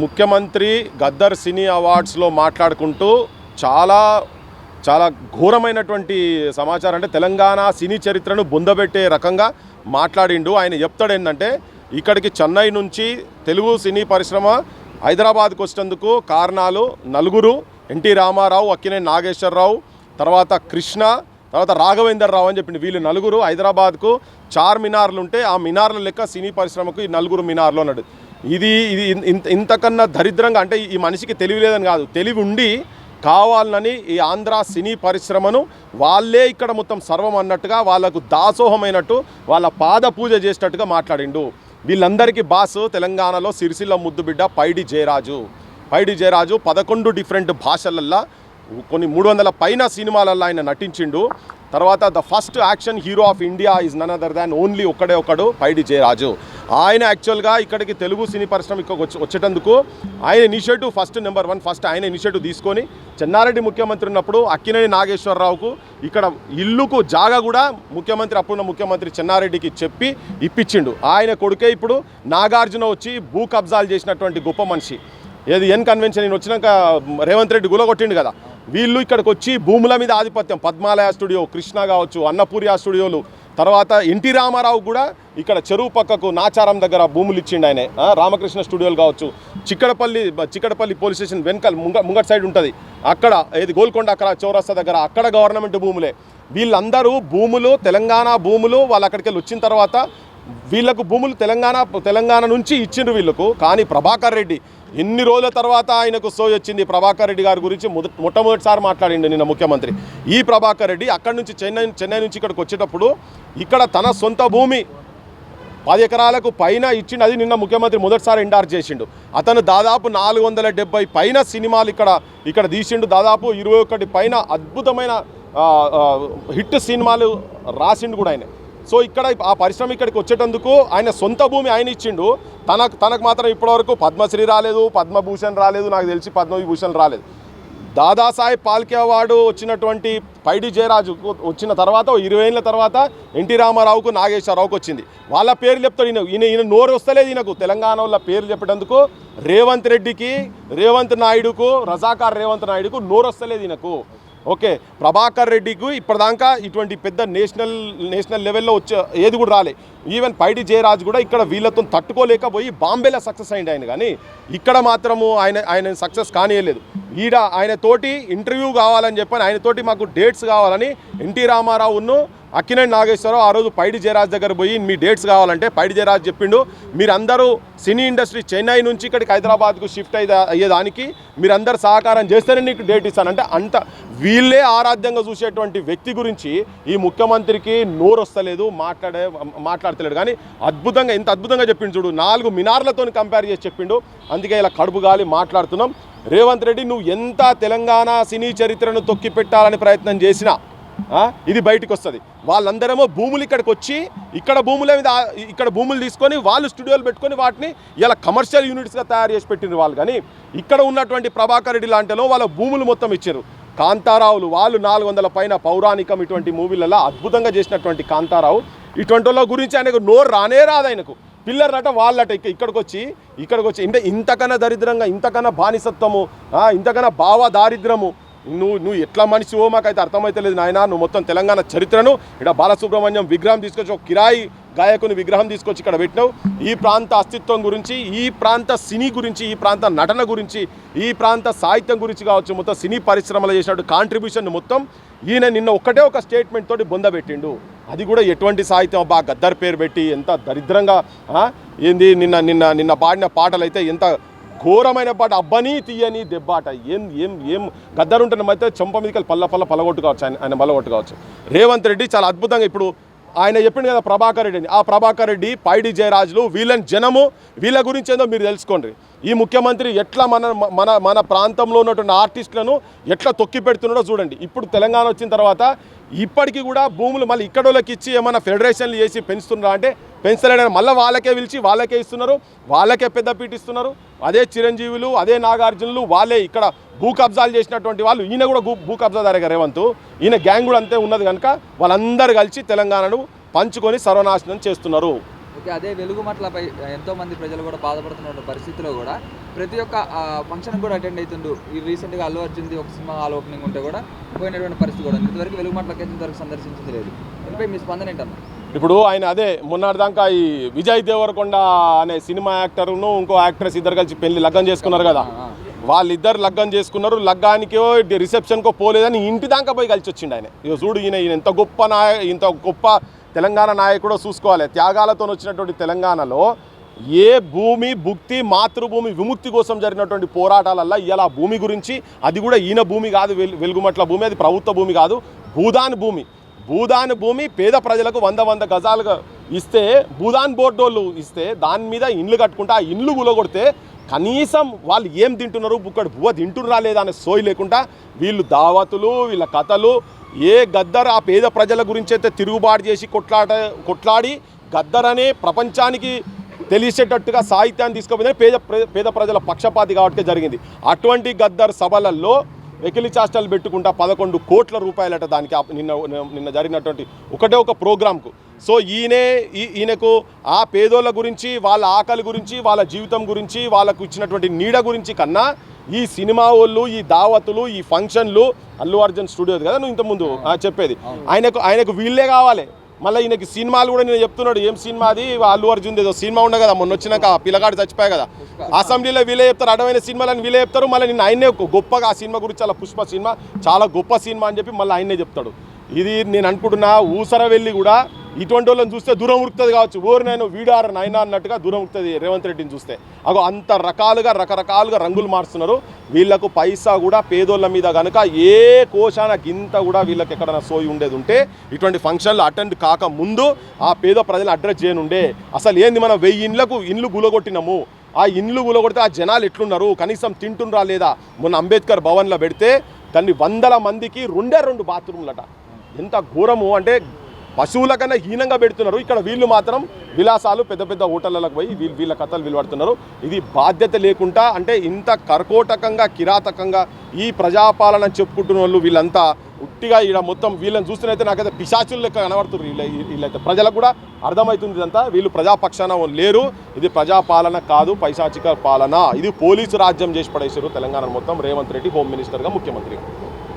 ముఖ్యమంత్రి గద్దర్ సినీ అవార్డ్స్లో మాట్లాడుకుంటూ చాలా చాలా ఘోరమైనటువంటి సమాచారం, అంటే తెలంగాణ సినీ చరిత్రను బొందబెట్టే రకంగా మాట్లాడిండు. ఆయన చెప్తాడు ఏంటంటే, ఇక్కడికి చెన్నై నుంచి తెలుగు సినీ పరిశ్రమ హైదరాబాద్కు వచ్చేందుకు కారణాలు నలుగురు: ఎన్టీ రామారావు, అక్కినేని నాగేశ్వరరావు, తర్వాత కృష్ణ, తర్వాత రాఘవేందర్ రావు అని చెప్పింది. వీళ్ళు నలుగురు హైదరాబాద్కు 4 మినార్లు ఉంటే ఆ మినార్ల లెక్క సినీ పరిశ్రమకు ఈ నలుగురు మినార్లు అన్నాడు. ఇది ఇంతకన్నా దరిద్రంగా, అంటే ఈ మనిషికి తెలివి లేదని కాదు, తెలివి ఉండి కావాలని ఈ ఆంధ్ర సినీ పరిశ్రమను వాళ్ళే ఇక్కడ మొత్తం సర్వం అన్నట్టుగా, వాళ్ళకు దాసోహమైనట్టు, వాళ్ళ పాద పూజ చేసేటట్టుగా మాట్లాడిండు. వీళ్ళందరికీ బాస్ తెలంగాణలో సిరిసిల్ల ముద్దుబిడ్డ పైడి జయరాజు. 11 డిఫరెంట్ భాషలల్లో కొన్ని 300 పైన సినిమాలల్లో ఆయన నటించిండు. తర్వాత the first action hero of India is none other than only ఒకడు పైడి జయరాజు. ఆయన యాక్చువల్గా ఇక్కడికి తెలుగు సినీ పరిశ్రమ వచ్చేటందుకు ఆయన ఇనిషియేటివ్ ఫస్ట్ ఆయన ఇనిషియేటివ్ తీసుకొని చెన్నారెడ్డి ముఖ్యమంత్రి ఉన్నప్పుడు అక్కినేని నాగేశ్వరరావుకు ఇక్కడ ఇల్లుకు జాగా కూడా అప్పుడున్న ముఖ్యమంత్రి చెన్నారెడ్డికి చెప్పి ఇప్పించిండు. ఆయన కొడుకే ఇప్పుడు నాగార్జున వచ్చి భూ కబ్జాలు చేసినటువంటి గొప్ప మనిషి. ఏది ఎన్ కన్వెన్షన్ నేను వచ్చినాక రేవంత్ రెడ్డి గులగొట్టిండు కదా. వీళ్ళు ఇక్కడికి వచ్చి భూముల మీద ఆధిపత్యం, పద్మాలయ స్టూడియో, కృష్ణ కావచ్చు, అన్నపూర్య స్టూడియోలు, తర్వాత ఎన్టీ రామారావు కూడా ఇక్కడ చెరువు పక్కకు నాచారం దగ్గర భూములు ఇచ్చిండు ఆయన. రామకృష్ణ స్టూడియోలు కావచ్చు, చిక్కడపల్లి పోలీస్ స్టేషన్ వెనకాల ముంగట్ సైడ్ ఉంటుంది, అక్కడ ఏది గోల్కొండ అక్కడ చౌరస్తా దగ్గర అక్కడ గవర్నమెంట్ భూములే. వీళ్ళందరూ భూములు, తెలంగాణ భూములు, వాళ్ళు అక్కడికి వెళ్ళి వచ్చిన తర్వాత వీళ్ళకు భూములు తెలంగాణ నుంచి ఇచ్చిండ్రు వీళ్ళకు. కానీ ప్రభాకర్ రెడ్డి ఎన్ని రోజుల తర్వాత ఆయనకు సోయి వచ్చింది. ప్రభాకర్ రెడ్డి గారి గురించి మొట్టమొదటిసారి మాట్లాడిండు నిన్న ముఖ్యమంత్రి. ఈ ప్రభాకర్ రెడ్డి అక్కడి నుంచి చెన్నై నుంచి ఇక్కడికి వచ్చేటప్పుడు ఇక్కడ తన సొంత భూమి 10 ఎకరాలకు పైన ఇచ్చిండు. అది నిన్న ముఖ్యమంత్రి మొదటిసారి ఎండార్జ్ చేసిండు. అతను దాదాపు 470 పైన సినిమాలు ఇక్కడ తీసిండు. దాదాపు 21 పైన అద్భుతమైన హిట్ సినిమాలు రాసిండు కూడా ఆయన. సో ఇక్కడ ఆ పరిశ్రమ ఇక్కడికి వచ్చేటందుకు ఆయన సొంత భూమి ఆయన ఇచ్చిండు. తనకు మాత్రం ఇప్పటివరకు పద్మశ్రీ రాలేదు, పద్మభూషణ్ రాలేదు, నాకు తెలిసి పద్మవిభూషణ్ రాలేదు. దాదాసాహెబ్ పాల్కే అవార్డు వచ్చినటువంటి పైడి జయరాజు వచ్చిన తర్వాత 20 ఏళ్ళ తర్వాత ఎన్టీ రామారావుకు, నాగేశ్వరరావుకు వచ్చింది. వాళ్ళ పేర్లు చెప్తాడు ఈయన నోరు వస్తలేదు ఈయనకు. తెలంగాణ వాళ్ళ పేర్లు చెప్పేటందుకు రేవంత్ నాయుడుకు, రజాకార్ రేవంత్ నాయుడుకు నోరు వస్తలేదు ఈయనకు. ఓకే, ప్రభాకర్ రెడ్డికి ఇప్పటిదాకా ఇటువంటి పెద్ద నేషనల్ లెవెల్లో వచ్చే ఏది కూడా రాలే. ఈవెన్ పైడి జయరాజు కూడా ఇక్కడ వీళ్ళతో తట్టుకోలేకపోయి బాంబేలో సక్సెస్ అయింది ఆయన. కానీ ఇక్కడ మాత్రము ఆయన సక్సెస్ కానియలేదు. ఆయనతోటి ఇంటర్వ్యూ కావాలని చెప్పని, ఆయనతోటి మాకు డేట్స్ కావాలని ఎన్టీ రామారావును, అక్కినేని నాగేశ్వరరావు ఆ రోజు పైడి జయరాజు దగ్గర పోయి మీ డేట్స్ కావాలంటే పైడి జయరాజు చెప్పిండు, మీరందరూ సినీ ఇండస్ట్రీ చెన్నై నుంచి ఇక్కడికి హైదరాబాద్కు షిఫ్ట్ అయ్యేదానికి మీరందరూ సహకారం చేస్తేనే నీకు డేట్ ఇస్తానంటే, అంత వీళ్ళే ఆరాధ్యంగా చూసేటువంటి వ్యక్తి గురించి ఈ ముఖ్యమంత్రికి నోరు వస్తలేదు, మాట్లాడతలేడు. కానీ ఎంత అద్భుతంగా చెప్పిండు చూడు, 4 మినార్లతో కంపేర్ చేసి చెప్పిండు. అందుకే ఇలా కడుపు గాలి మాట్లాడుతున్నాం. రేవంత్ రెడ్డి, నువ్వు ఎంత తెలంగాణ సినీ చరిత్రను తొక్కి పెట్టాలని ప్రయత్నం చేసినా ఇది బయటకు వస్తుంది. వాళ్ళందరేమో భూములు ఇక్కడికి వచ్చి ఇక్కడ భూములు తీసుకొని వాళ్ళు స్టూడియోలు పెట్టుకొని వాటిని ఇలా కమర్షియల్ యూనిట్స్గా తయారు చేసి పెట్టిన వాళ్ళు. కానీ ఇక్కడ ఉన్నటువంటి ప్రభాకర్ రెడ్డి లాంటిలో వాళ్ళ భూములు మొత్తం ఇచ్చారు. కాంతారావులు వాళ్ళు 400 పైన పౌరాణికం ఇటువంటి మూవీలలో అద్భుతంగా చేసినటువంటి కాంతారావు, ఇటువంటి వాళ్ళ గురించి ఆయనకు నోరు రానే రాదు. ఆయనకు పిల్లర్లట వాళ్ళట ఇక్కడికి వచ్చి అంటే ఇంతకన్నా దరిద్రంగా, ఇంతకన్నా బానిసత్వము, ఇంతకన్నా భావ దారిద్రము, నువ్వు ఎట్లా మనిషివో మాకైతే అర్థమైతలేదు నాయన. నువ్వు మొత్తం తెలంగాణ చరిత్రను ఇక్కడ బాలసుబ్రహ్మణ్యం విగ్రహం తీసుకొచ్చి, ఒక కిరాయి గాయకుని విగ్రహం తీసుకొచ్చి ఇక్కడ పెట్టినావు. ఈ ప్రాంత అస్తిత్వం గురించి, ఈ ప్రాంత సినీ గురించి, ఈ ప్రాంత నటన గురించి, ఈ ప్రాంత సాహిత్యం గురించి కావచ్చు, మొత్తం సినీ పరిశ్రమలో చేసినట్టు కాంట్రిబ్యూషన్ మొత్తం ఈయన నిన్న ఒక స్టేట్మెంట్ తోటి బొందబెట్టిండు. అది కూడా ఎటువంటి సాహిత్యం అబ్బా, గద్దర్ పేరు పెట్టి ఎంత దరిద్రంగా ఏంది. నిన్న పాడిన పాటలు అయితే ఎంత ఘోరమైన పాట, అబ్బని తీయని దెబ్బాట. ఏం గద్దరుంటున్న మధ్య చెంప మీదకి పల్లగొట్టుకోవచ్చు, ఆయన బలగొట్టుకోవచ్చు. రేవంత్ రెడ్డి చాలా అద్భుతంగా ఇప్పుడు ఆయన చెప్పిండు కదా ప్రభాకర్ రెడ్డి అని. ఆ ప్రభాకర్ రెడ్డి, పైడి జయరాజులు, వీళ్ళని వీళ్ళ గురించి ఏందో మీరు తెలుసుకోండి. ఈ ముఖ్యమంత్రి ఎట్లా మన ప్రాంతంలో ఉన్నటువంటి ఆర్టిస్టులను ఎట్లా తొక్కి పెడుతున్నాడో చూడండి. ఇప్పుడు తెలంగాణ వచ్చిన తర్వాత ఇప్పటికీ కూడా భూములు మళ్ళీ ఇక్కడ వాళ్ళకి ఇచ్చి ఏమైనా ఫెడరేషన్లు చేసి పెంచుతున్నారా అంటే పెంచలేడని, మళ్ళీ వాళ్ళకే పిలిచి వాళ్ళకే ఇస్తున్నారు, వాళ్ళకే పెద్దపీట ఇస్తున్నారు. అదే చిరంజీవులు, అదే నాగార్జునులు, వాళ్ళే ఇక్కడ భూ కబ్జాలు చేసినటువంటి వాళ్ళు. ఈయన కూడా భూ కబ్జాదారుగా రేవంత్, ఈయన గ్యాంగ్ కూడా అంతే ఉన్నది కనుక వాళ్ళందరూ కలిసి తెలంగాణను పంచుకొని సర్వనాశనం చేస్తున్నారు. ఓకే, అదే వెలుగుమట్లపై ఎంతోమంది ప్రజలు కూడా బాధపడుతున్న పరిస్థితిలో కూడా ప్రతి ఒక్క ఫంక్షన్ కూడా అటెండ్ అవుతుండు. ఈ రీసెంట్గా అల్లు అర్జున్ది ఒక సినిమా హాల్ ఓపెనింగ్ ఉంటే కూడా పోయినటువంటి పరిస్థితి కూడా ఇంతవరకు వెలుగుమట్లకి ఇంతవరకు సందర్శించింది లేదు. దీనిపై మీ స్పందన ఏంటన్నా? ఇప్పుడు ఆయన అదే మొన్నటిదాకా ఈ విజయ్ దేవరకొండ అనే సినిమా యాక్టర్ను ఇంకో యాక్ట్రెస్ ఇద్దరు కలిసి లగ్గం చేసుకున్నారు కదా, వాళ్ళిద్దరు లగ్గం చేసుకున్నారు. లగ్గానికో రిసెప్షన్కో పోలేదని ఇంటి దాకా పోయి కలిసి వచ్చిండు ఆయన. ఇక చూడు ఈయన ఎంత గొప్ప తెలంగాణ నాయకుడో చూసుకోవాలి. త్యాగాలతో వచ్చినటువంటి తెలంగాణలో ఏ భూమి భుక్తి మాతృభూమి విముక్తి కోసం జరిగినటువంటి పోరాటాలల్లో ఇలా భూమి గురించి, అది కూడా ఈయన భూమి కాదు, వెలుగుమట్ల భూమి, అది ప్రభుత్వ భూమి కాదు, భూదాన్ భూమి పేద ప్రజలకు 100 గజాలుగా ఇస్తే, భూదాన్ బోర్డోళ్ళు ఇస్తే దాని మీద ఇండ్లు కట్టుకుంటే ఆ ఇండ్లు గులగొడితే కనీసం వాళ్ళు ఏం తింటున్నారు, బుక్కడు బువ్వ తింటున్నారా లేదా అనే సోయి లేకుండా వీళ్ళు దావతులు, వీళ్ళ కథలు, ఏ గద్దర్ ఆ పేద ప్రజల గురించి అయితే తిరుగుబాటు చేసి కొట్లాడి గద్దర్ అనే ప్రపంచానికి తెలిసేటట్టుగా సాహిత్యాన్ని తీసుకుపోయిందని పేద ప్రజల పక్షపాతి కాబట్టి జరిగింది. అటువంటి గద్దర్ సభలలో వెకిలి చాస్టలు పెట్టుకుంటా 11 కోట్ల రూపాయలట దానికి నిన్న జరిగినటువంటి ఒకటే ఒక ప్రోగ్రాంకు. సో ఈయనకు ఆ పేదోళ్ళ గురించి, వాళ్ళ ఆకలి గురించి, వాళ్ళ జీవితం గురించి, వాళ్ళకు ఇచ్చినటువంటి నీడ గురించి కన్నా ఈ సినిమా వాళ్ళు, ఈ దావతులు, ఈ ఫంక్షన్లు, అల్లు అర్జున్ స్టూడియో కదా నువ్వు ఇంతకుముందు చెప్పేది, ఆయనకు వీళ్ళే కావాలి. మళ్ళీ ఈయనకి సినిమాలు కూడా నేను చెప్తున్నాడు, ఏం సినిమా అది, అల్లు అర్జున్ ఏదో సినిమా ఉండే కదా మొన్న వచ్చినాక, పిల్లగాడు చచ్చిపోయా కదా, అసెంబ్లీలో వీళ్ళే చెప్తారు, అడవైన సినిమాలని వీళ్ళే చెప్తారు. మళ్ళీ నిన్న ఆయనే గొప్పగా ఆ సినిమా గురించి, చాలా పుష్ప సినిమా చాలా గొప్ప సినిమా అని చెప్పి మళ్ళీ ఆయనే చెప్తాడు. ఇది నేను అనుకుంటున్నా ఊసర వెళ్ళి కూడా ఇటువంటి వాళ్ళని చూస్తే దూరం ఉరుకుతుంది కావచ్చు, ఓరు నేను వీడారు నాయన అన్నట్టుగా దూరం ఉరుకుతుంది రేవంత్ రెడ్డిని చూస్తే. అగో అంత రకరకాలుగా రంగులు మారుస్తున్నారు. వీళ్ళకు పైసా కూడా పేదోళ్ళ మీద కనుక ఏ కోశాన గింత కూడా వీళ్ళకి ఎక్కడైనా సోయి ఉండేది ఉంటే ఇటువంటి ఫంక్షన్లు అటెండ్ కాక ముందు ఆ పేద ప్రజలను అడ్రస్ చేయనుండే. అసలు ఏంది, మనం 1000 ఇండ్లు గులగొట్టినాము, ఆ ఇండ్లు గులగొడితే ఆ జనాలు ఎట్లున్నారు, కనీసం తింటుండ్రా లేదా. మొన్న అంబేద్కర్ భవన్లో పెడితే దాన్ని 100 మందికి 2 బాత్రూమ్లట. ఎంత ఘోరము అంటే పశువుల కన్నా హీనంగా పెడుతున్నారు. ఇక్కడ వీళ్ళు మాత్రం విలాసాలు పెద్ద హోటళ్ళకు పోయి వీళ్ళ కథలు విలువడుతున్నారు. ఇది బాధ్యత లేకుండా, అంటే ఇంత కర్కోటకంగా కిరాతకంగా ఈ ప్రజాపాలన చెప్పుకుంటున్న వాళ్ళు వీళ్ళంతా ఉట్టిగా ఇక్కడ మొత్తం వీళ్ళని చూస్తున్నైతే నాకైతే పిశాచులు లెక్క కనబడుతున్నారు. వీళ్ళైతే ప్రజలకు కూడా అర్థమవుతుంది ఇదంతా, వీళ్ళు ప్రజాపక్షాన లేరు. ఇది ప్రజాపాలన కాదు, పైశాచిక పాలన. ఇది పోలీసు రాజ్యం చేసి పడేసారు తెలంగాణ మొత్తం రేవంత్ రెడ్డి హోమ్ మినిస్టర్గా, ముఖ్యమంత్రిగా.